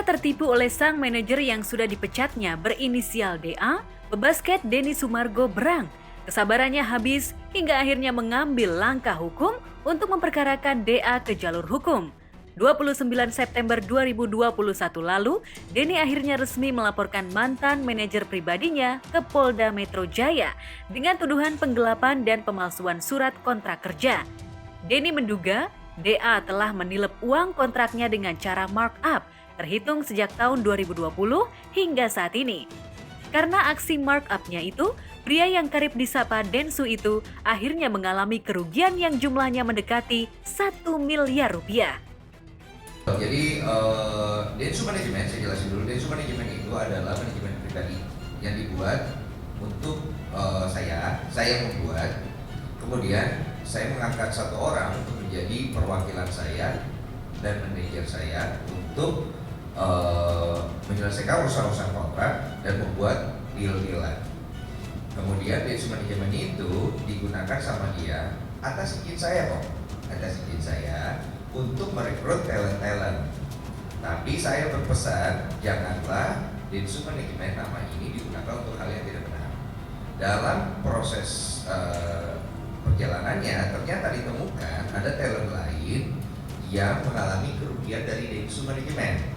Karena tertipu oleh sang manajer yang sudah dipecatnya berinisial DA, pebasket Denny Sumargo berang. Kesabarannya habis hingga akhirnya mengambil langkah hukum untuk memperkarakan DA ke jalur hukum. 29 September 2021 lalu, Denny akhirnya resmi melaporkan mantan manajer pribadinya ke Polda Metro Jaya dengan tuduhan penggelapan dan pemalsuan surat kontrak kerja. Denny menduga DA telah menilep uang kontraknya dengan cara markup, terhitung sejak tahun 2020 hingga saat ini. Karena aksi markup-nya itu, pria yang kerap disapa Densu itu akhirnya mengalami kerugian yang jumlahnya mendekati 1 miliar rupiah. Jadi Densu Manajemen, saya jelasin dulu. Densu Manajemen itu adalah manajemen pribadi yang dibuat untuk saya membuat. Kemudian saya mengangkat satu orang untuk menjadi perwakilan saya dan manajer saya untuk menyelesaikan urusan-urusan kontrak dan membuat deal-dealan. Kemudian Densu Manajemen itu digunakan sama dia atas izin saya kok, atas izin saya untuk merekrut talent-talent. Tapi saya berpesan, janganlah Densu Manajemen nama ini digunakan untuk hal yang tidak benar. Dalam proses perjalanannya ternyata ditemukan ada talent lain yang mengalami kerugian dari Densu Manajemen,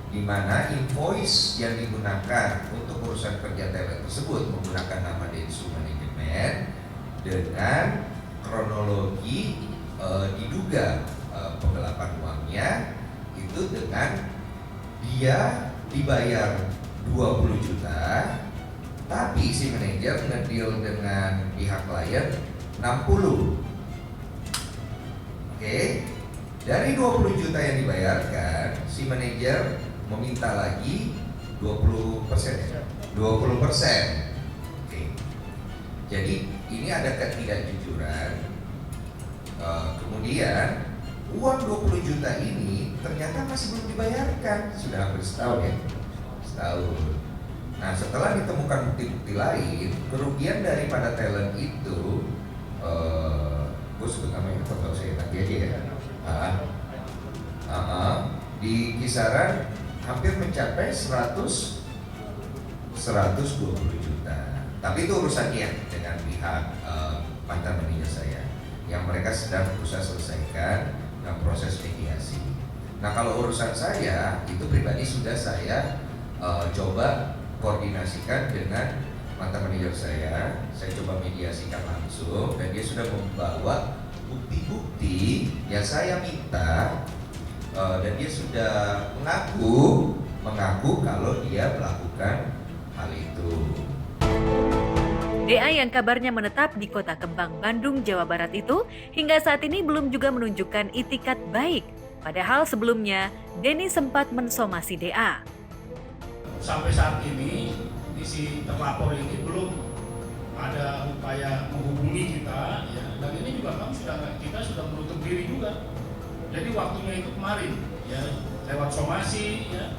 di mana invoice yang digunakan untuk urusan kerja talent tersebut menggunakan nama Densu Manajemen dengan kronologi diduga penggelapan uangnya itu dengan dia dibayar 20 juta tapi si manajer ngedeal dengan pihak klien 60. Oke. Dari 20 juta yang dibayarkan, si manajer meminta lagi 20%. 20%. Oke. Jadi ini ada ketidakjujuran. Kemudian uang 20 juta ini ternyata masih belum dibayarkan. Sudah hampir setahun ya. Setahun. Nah, setelah ditemukan bukti-bukti lain, kerugian daripada talent itu, gue sebut namanya atau saya nanti aja ya. Di kisaran hampir mencapai 120 juta. Tapi itu urusannya dengan pihak mantan manajer saya yang mereka sedang berusaha selesaikan dalam proses mediasi. Nah, kalau urusan saya itu pribadi sudah saya coba koordinasikan dengan mantan manajer saya coba mediasikan langsung dan dia sudah membawa bukti-bukti yang saya minta dan dia sudah mengaku kalau dia melakukan hal itu. DA yang kabarnya menetap di Kota Kembang, Bandung, Jawa Barat itu hingga saat ini belum juga menunjukkan itikat baik. Padahal sebelumnya Denny sempat mensomasi DA. Sampai saat ini si terlapor ini belum ada upaya menghubungi kita, ya, dan ini juga kita sudah menutup diri juga. Jadi waktunya itu kemarin, ya, lewat somasi, ya,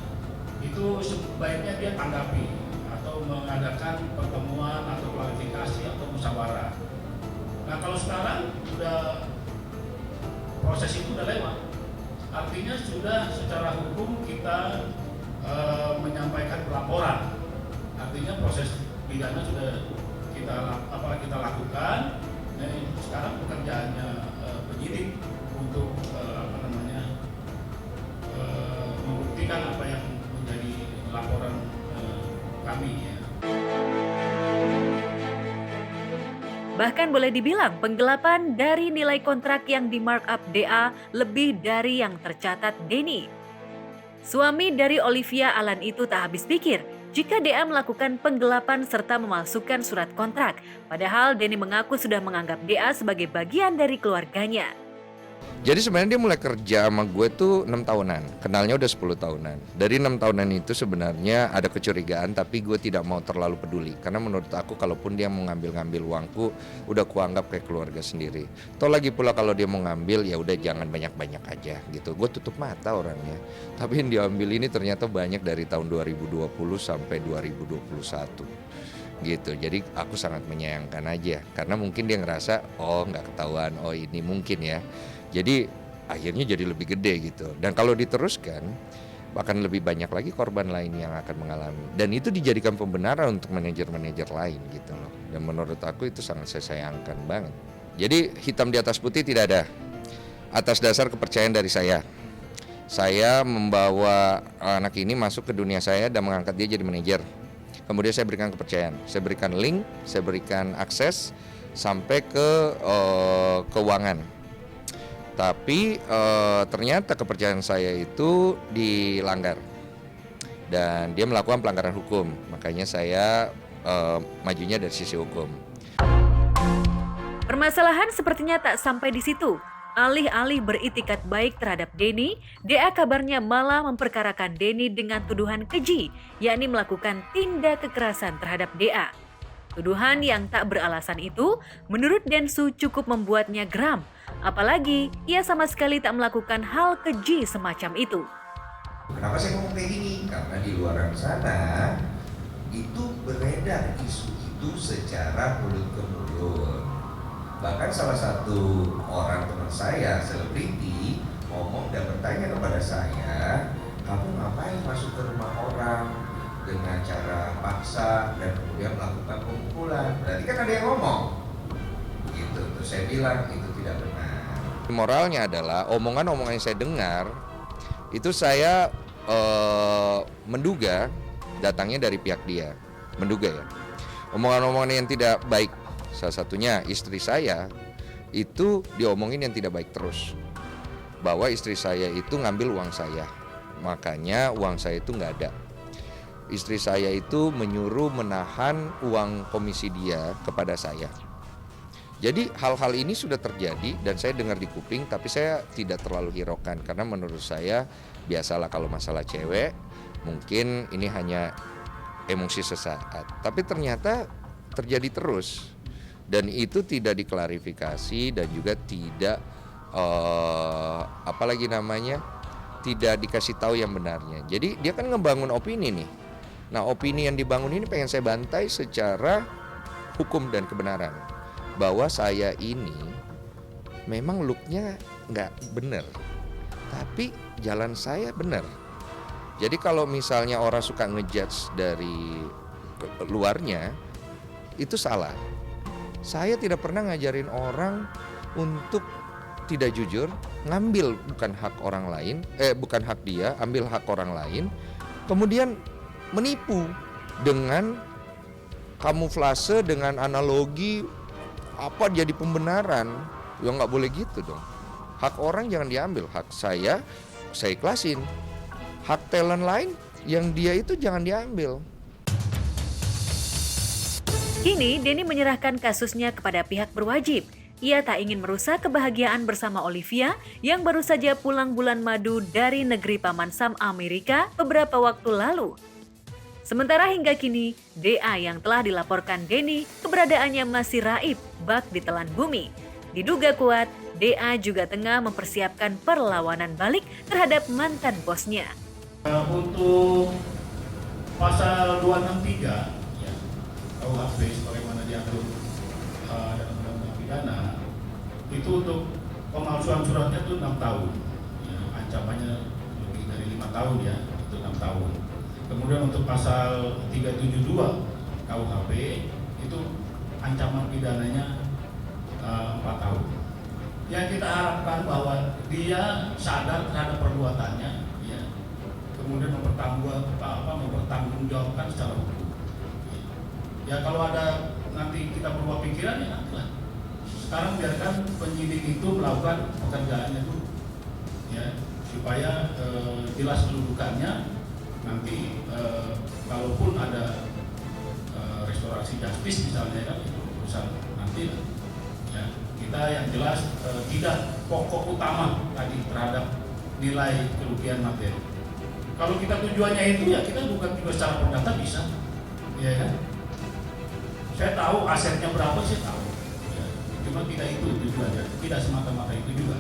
itu sebaiknya dia tanggapi atau mengadakan pertemuan atau klarifikasi atau musyawarah. Nah, kalau sekarang sudah proses itu sudah lewat, artinya sudah secara hukum kita menyampaikan pelaporan. Artinya proses pidana sudah kita lakukan. Nah, sekarang pekerjaannya penyidik untuk membuktikan apa yang menjadi laporan kami. Ya. Bahkan boleh dibilang penggelapan dari nilai kontrak yang di markup DA lebih dari yang tercatat Denny. Suami dari Olivia Alan itu tak habis pikir jika DA melakukan penggelapan serta memalsukan surat kontrak. Padahal Denny mengaku sudah menganggap DA sebagai bagian dari keluarganya. Jadi sebenarnya dia mulai kerja sama gue tuh 6 tahunan, kenalnya udah 10 tahunan. Dari 6 tahunan itu sebenarnya ada kecurigaan tapi gue tidak mau terlalu peduli. Karena menurut aku kalaupun dia mau ngambil uangku, udah kuanggap kayak keluarga sendiri. Toh lagi pula kalau dia mau ngambil ya udah jangan banyak-banyak aja gitu. Gue tutup mata orangnya. Tapi yang diambil ini ternyata banyak dari tahun 2020 sampai 2021. Gitu, jadi aku sangat menyayangkan aja karena mungkin dia ngerasa oh nggak ketahuan, oh ini mungkin ya, jadi akhirnya jadi lebih gede gitu. Dan kalau diteruskan akan lebih banyak lagi korban lain yang akan mengalami. Dan itu dijadikan pembenaran untuk manajer-manajer lain gitu loh. Dan menurut aku itu sangat saya sayangkan banget. Jadi hitam di atas putih tidak ada. Atas dasar kepercayaan dari saya membawa anak ini masuk ke dunia saya dan mengangkat dia jadi manajer. Kemudian saya berikan kepercayaan, saya berikan link, saya berikan akses sampai ke keuangan. Tapi ternyata kepercayaan saya itu dilanggar dan dia melakukan pelanggaran hukum. Makanya saya majunya dari sisi hukum. Permasalahan sepertinya tak sampai di situ. Alih-alih beritikat baik terhadap Denny, DA kabarnya malah memperkarakan Denny dengan tuduhan keji, yakni melakukan tindak kekerasan terhadap DA. Tuduhan yang tak beralasan itu, menurut Densu cukup membuatnya geram. Apalagi, ia sama sekali tak melakukan hal keji semacam itu. Kenapa saya ngomong kayak gini? Karena di luar sana, itu beredar isu itu secara mulut ke mulut. Bahkan salah satu orang teman saya, selebriti, ngomong dan bertanya kepada saya, kamu ngapain masuk ke rumah orang dengan cara paksa dan kemudian melakukan pemukulan? Berarti kan ada yang ngomong. Begitu, terus saya bilang itu tidak benar. Moralnya adalah omongan-omongan yang saya dengar, itu saya menduga datangnya dari pihak dia. Menduga ya. Omongan-omongan yang tidak baik. Salah satunya istri saya itu diomongin yang tidak baik terus, bahwa istri saya itu ngambil uang saya, makanya uang saya itu nggak ada. Istri saya itu menyuruh menahan uang komisi dia kepada saya. Jadi hal-hal ini sudah terjadi dan saya dengar di kuping, tapi saya tidak terlalu hiraukan karena menurut saya biasalah kalau masalah cewek, mungkin ini hanya emosi sesaat. Tapi ternyata terjadi terus. Dan itu tidak diklarifikasi dan juga tidak tidak dikasih tahu yang benarnya. Jadi dia kan ngebangun opini nih. Nah opini yang dibangun ini pengen saya bantai secara hukum dan kebenaran, bahwa saya ini memang looknya nggak benar, tapi jalan saya benar. Jadi kalau misalnya orang suka ngejudge dari luarnya, itu salah. Saya tidak pernah ngajarin orang untuk tidak jujur, ngambil bukan hak orang lain, bukan hak dia, ambil hak orang lain, kemudian menipu dengan kamuflase, dengan analogi apa jadi pembenaran. Ya nggak boleh gitu dong. Hak orang jangan diambil, hak saya ikhlasin. Hak talent lain yang dia itu jangan diambil. Kini, Denny menyerahkan kasusnya kepada pihak berwajib. Ia tak ingin merusak kebahagiaan bersama Olivia yang baru saja pulang bulan madu dari negeri Paman Sam Amerika beberapa waktu lalu. Sementara hingga kini, DA yang telah dilaporkan Denny keberadaannya masih raib, bak ditelan bumi. Diduga kuat, DA juga tengah mempersiapkan perlawanan balik terhadap mantan bosnya. Untuk pasal 263 KUHP sebagaimana diatur dalam undang-undang pidana, itu untuk pemalsuan suratnya itu 6 tahun, ya, ancamannya lebih dari 5 tahun ya, itu 6 tahun. Kemudian untuk pasal 372 KUHP itu ancaman pidananya 4 tahun. Yang kita harapkan bahwa dia sadar terhadap perbuatannya, ya, kemudian mempertanggungjawabkan secara hukum. Ya kalau ada nanti kita berubah pikiran ya nantilah. Sekarang biarkan penyidik itu melakukan pekerjaannya dulu, ya, supaya jelas kedudukannya. Nanti kalaupun ada restorasi justice misalnya kan itu urusan nanti lah. Ya, kita yang jelas tidak pokok utama tadi terhadap nilai kerugian materi. Kalau kita tujuannya itu ya kita bukan juga secara perdata bisa, ya kan? Saya tahu asetnya berapa sih tahu, ya, cuma tidak itu tujuannya, tidak semata-mata itu juga.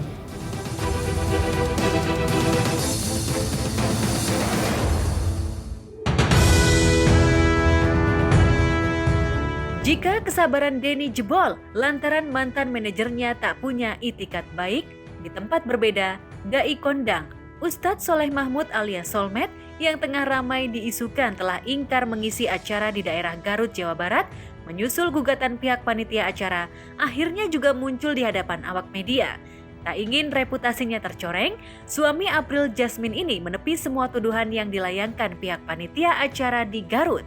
Jika kesabaran Denny jebol lantaran mantan manajernya tak punya itikat baik, di tempat berbeda, dai kondang Ustadz Soleh Mahmud alias Solmed yang tengah ramai diisukan telah ingkar mengisi acara di daerah Garut, Jawa Barat, menyusul gugatan pihak panitia acara, akhirnya juga muncul di hadapan awak media. Tak ingin reputasinya tercoreng, suami April Jasmine ini menepi semua tuduhan yang dilayangkan pihak panitia acara di Garut.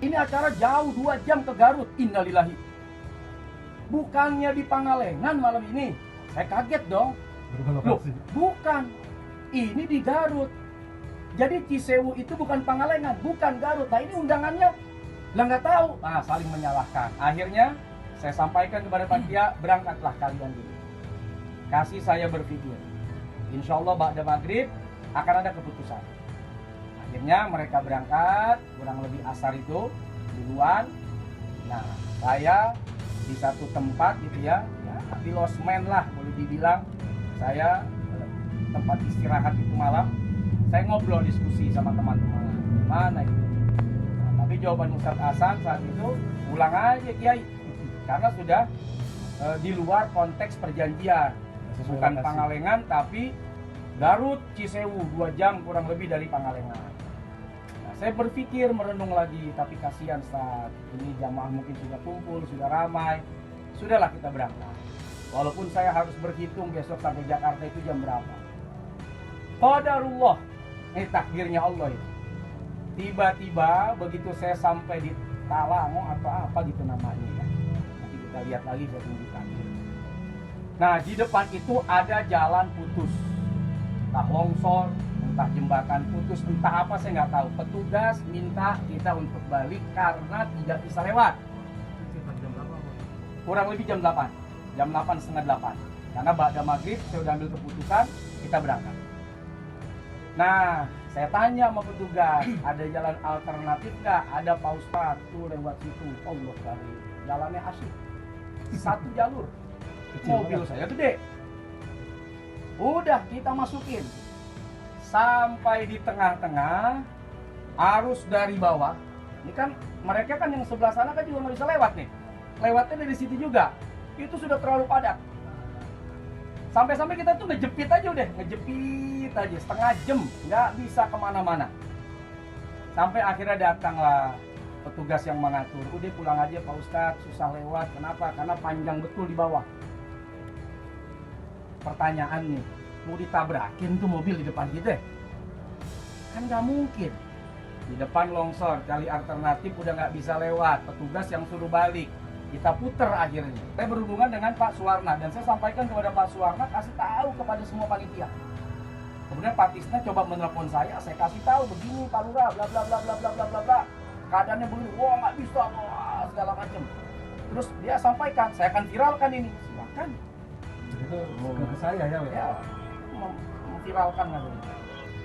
Ini acara jauh 2 jam ke Garut, innalillahi. Bukannya di Pangalengan malam ini. Saya kaget dong. Loh, bukan. Ini di Garut. Jadi Cisewu itu bukan Pangalengan, bukan Garut. Nah ini undangannya lah nggak tahu. Nah saling menyalahkan. Akhirnya saya sampaikan kepada panitia, berangkatlah kalian dulu. Kasih saya berpikir. Insya Allah ba'da maghrib akan ada keputusan. Akhirnya mereka berangkat, kurang lebih asar itu duluan. Nah saya di satu tempat gitu ya di losmen lah boleh dibilang. Saya tempat istirahat itu malam, saya ngobrol diskusi sama teman-teman. Mana itu? Nah, tapi jawaban Ustadz Hasan saat itu, ulang aja Kiai, karena sudah di luar konteks perjanjian. Bukan Pangalengan, tapi Garut, Cisewu, 2 jam kurang lebih dari Pangalengan. Nah, saya berpikir merenung lagi, tapi kasihan saat ini jamaah mungkin sudah kumpul, sudah ramai. Sudahlah kita berangkat. Walaupun saya harus berhitung besok sampai Jakarta itu jam berapa. Qadarullah, ini takdirnya Allah itu. Tiba-tiba begitu saya sampai di Talango atau apa gitu namanya ya. Nanti kita lihat lagi, saya tunjukkan. Nah di depan itu ada jalan putus, entah longsor, entah jembatan putus, entah apa saya nggak tahu. Petugas minta kita untuk balik karena tidak bisa lewat. Kurang lebih jam 8, jam 8, setengah 8. Karena ba'da maghrib saya udah ambil keputusan, kita berangkat. Nah, saya tanya sama petugas, ada jalan alternatif nggak? Ada Pak Ustadz, tuh lewat situ. Allah karim, jalannya asyik. 1 jalur. Mobil saya gede. Udah kita masukin. Sampai di tengah-tengah, arus dari bawah. Ini kan mereka kan yang sebelah sana kan juga nggak bisa lewat nih. Lewatnya dari situ juga. Itu sudah terlalu padat. Sampai-sampai kita tuh ngejepit aja udah, ngejepit aja setengah jam, nggak bisa kemana-mana. Sampai akhirnya datanglah petugas yang mengatur, udah pulang aja Pak Ustadz, susah lewat. Kenapa? Karena panjang betul di bawah. Pertanyaan nih, mau ditabrakin tuh mobil di depan kita? Kan nggak mungkin. Di depan longsor, cari alternatif udah nggak bisa lewat, petugas yang suruh balik. Kita puter akhirnya. Saya berhubungan dengan Pak Suwarna dan saya sampaikan kepada Pak Suwarna, kasih tahu kepada semua panitia. Kemudian Pak Tisna coba menelpon saya kasih tahu begini Pak Lurah, bla bla bla bla bla bla bla bla. Keadaannya begini, wah nggak bisa, wah segala macam. Terus dia sampaikan, saya akan viralkan ini. Silakan. Itu ke saya ya. Memviralkan katanya.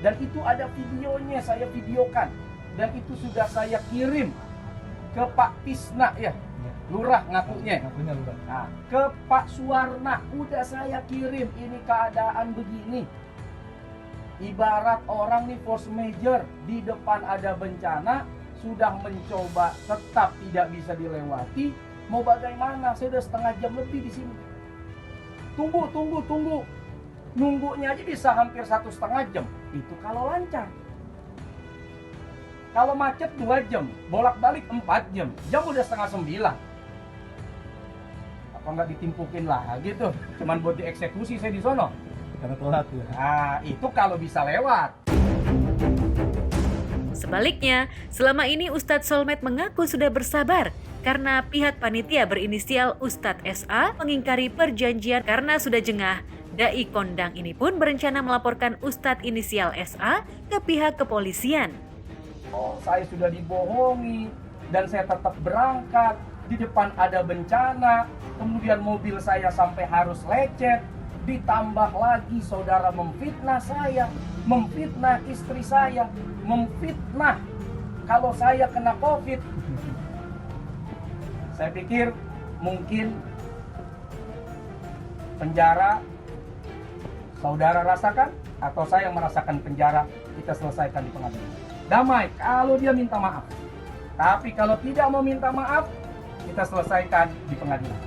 Dan itu ada videonya, saya videokan. Dan itu sudah saya kirim ke Pak Tisna ya. Lurah ngakunya. Nah, ke Pak Suwarna udah saya kirim, ini keadaan begini. Ibarat orang nih force major, di depan ada bencana, sudah mencoba tetap tidak bisa dilewati. Mau bagaimana? Saya udah setengah jam lebih di sini. Tunggu. Nunggunya aja bisa hampir 1,5 jam. Itu kalau lancar. Kalau macet 2 jam, bolak-balik 4 jam. Jam udah 8:30. Apa nggak ditimpukin lah gitu, cuman buat dieksekusi saya di sono Karena telat ya. Nah itu kalau bisa lewat. Sebaliknya, selama ini Ustadz Solmed mengaku sudah bersabar karena pihak panitia berinisial Ustadz SA mengingkari perjanjian karena sudah jengah. Dai kondang ini pun berencana melaporkan Ustadz inisial SA ke pihak kepolisian. Oh, saya sudah dibohongi dan saya tetap berangkat. Di depan ada bencana, kemudian mobil saya sampai harus lecet. Ditambah lagi saudara memfitnah saya, memfitnah istri saya, memfitnah kalau saya kena COVID. Saya pikir mungkin penjara saudara rasakan atau saya merasakan penjara, kita selesaikan di pengadilan. Damai kalau dia minta maaf. Tapi kalau tidak mau minta maaf, kita selesaikan di pengadilan.